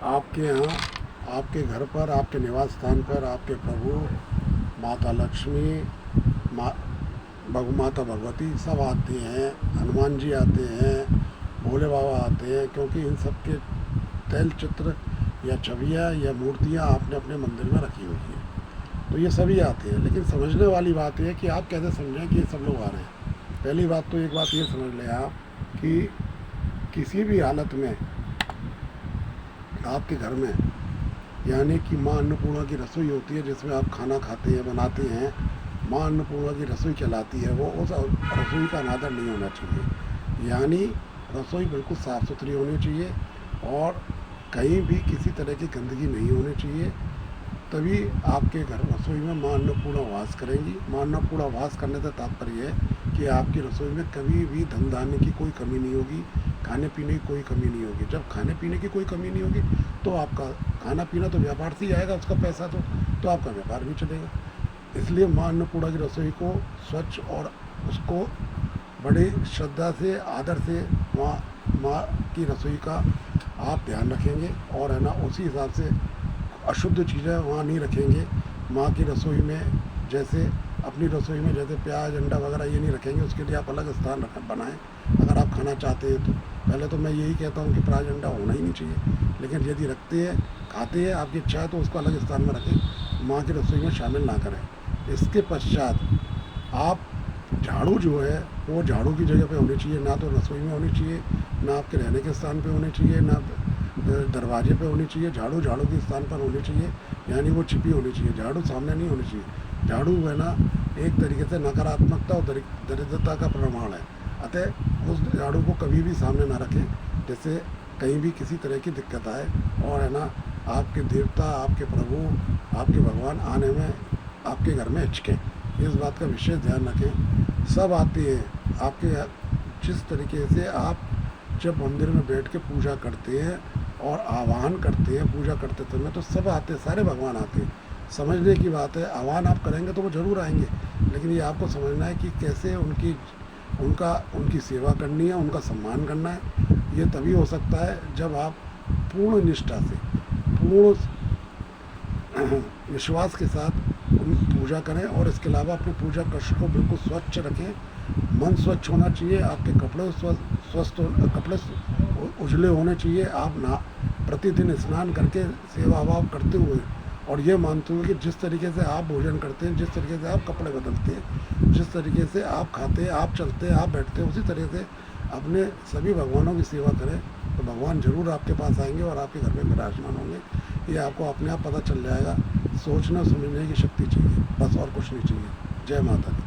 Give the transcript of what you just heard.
आपके यहाँ, आपके घर पर, आपके निवास स्थान पर आपके प्रभु, माता लक्ष्मी, माता भगवती सब आती हैं, हनुमान जी आते हैं, भोले बाबा आते हैं, क्योंकि इन सब के तैल चित्र या छवियाँ या मूर्तियाँ आपने अपने मंदिर में रखी हुई हैं। तो ये सभी आते हैं, लेकिन समझने वाली बात यह है कि आप कैसे समझें कि ये सब लोग आ रहे हैं। पहली बात तो एक बात ये समझ लें आप कि किसी भी हालत में आपके घर में, यानी कि माँ अन्नपूर्णा की रसोई होती है जिसमें आप खाना खाते हैं, बनाते हैं, माँ अन्नपूर्णा की रसोई चलाती है, वो उस रसोई का अनादर नहीं होना चाहिए। यानी रसोई बिल्कुल साफ़ सुथरी होनी चाहिए और कहीं भी किसी तरह की गंदगी नहीं होनी चाहिए, तभी आपके घर रसोई में माँ अन्नपूर्णा वास करेंगी। माँ अन्नपूर्णा वास करने से तात्पर्य है कि आपकी रसोई में कभी भी धन धान्य की कोई कमी नहीं होगी, खाने पीने की कोई कमी नहीं होगी। जब खाने पीने की कोई कमी नहीं होगी तो आपका खाना पीना तो व्यापार से ही आएगा, उसका पैसा तो आपका व्यापार भी चलेगा। इसलिए माँ अन्नपूर्णा की रसोई को स्वच्छ और उसको बड़े श्रद्धा से, आदर से माँ की रसोई का आप ध्यान रखेंगे और है ना, उसी हिसाब से अशुद्ध चीज़ें वहाँ नहीं रखेंगे। माँ की रसोई में जैसे अपनी रसोई में जैसे प्याज अंडा वगैरह ये नहीं रखेंगे, उसके लिए आप अलग स्थान बनाएं अगर आप खाना चाहते हैं तो। पहले तो मैं यही कहता हूँ कि प्याज अंडा होना ही नहीं चाहिए, लेकिन यदि रखते हैं, खाते हैं, आपकी इच्छा है तो उसको अलग स्थान में रखें, माँ की रसोई में शामिल ना करें। इसके पश्चात आप झाड़ू जो है वो झाड़ू की जगह पे होनी चाहिए, ना तो रसोई में होनी चाहिए, ना आपके रहने के स्थान पे होनी चाहिए, ना दरवाजे पे होनी चाहिए। झाड़ू के स्थान पर होनी चाहिए, यानी वो छिपी होनी चाहिए, झाड़ू सामने नहीं होनी चाहिए। झाड़ू है ना एक तरीके से नकारात्मकता और दरिद्रता का प्रमाण है, अतः उस झाड़ू को कभी भी सामने ना रखें जैसे कहीं भी किसी तरह की दिक्कत आए और है ना आपके देवता, आपके प्रभु, आपके भगवान आने में आपके घर में हिचकें। इस बात का विशेष ध्यान रखें। सब आते हैं आपके, जिस तरीके से आप जब मंदिर में बैठ के पूजा करते हैं और आह्वान करते हैं पूजा करते समय, तो सब आते हैं, सारे भगवान आते हैं। समझने की बात है, आह्वान आप करेंगे तो वो ज़रूर आएंगे, लेकिन ये आपको समझना है कि कैसे उनकी सेवा करनी है, उनका सम्मान करना है। ये तभी हो सकता है जब आप पूर्ण निष्ठा से, पूर्ण विश्वास के साथ पूजा करें और इसके अलावा अपने पूजा कक्ष को बिल्कुल स्वच्छ रखें। मन स्वच्छ होना चाहिए, आपके कपड़े कपड़े उजले होने चाहिए। आप प्रतिदिन स्नान करके सेवा भाव करते हुए और ये मानते हुए कि जिस तरीके से आप भोजन करते हैं, जिस तरीके से आप कपड़े बदलते हैं, जिस तरीके से आप खाते हैं, आप चलते हैं, आप बैठते हैं, उसी तरीके से अपने सभी भगवानों की सेवा करें तो भगवान जरूर आपके पास आएंगे और आपके घर में विराजमान होंगे। ये आपको अपने आप पता चल जाएगा। सोचना समझने की शक्ति चाहिए, बस और कुछ नहीं चाहिए। जय माता दी।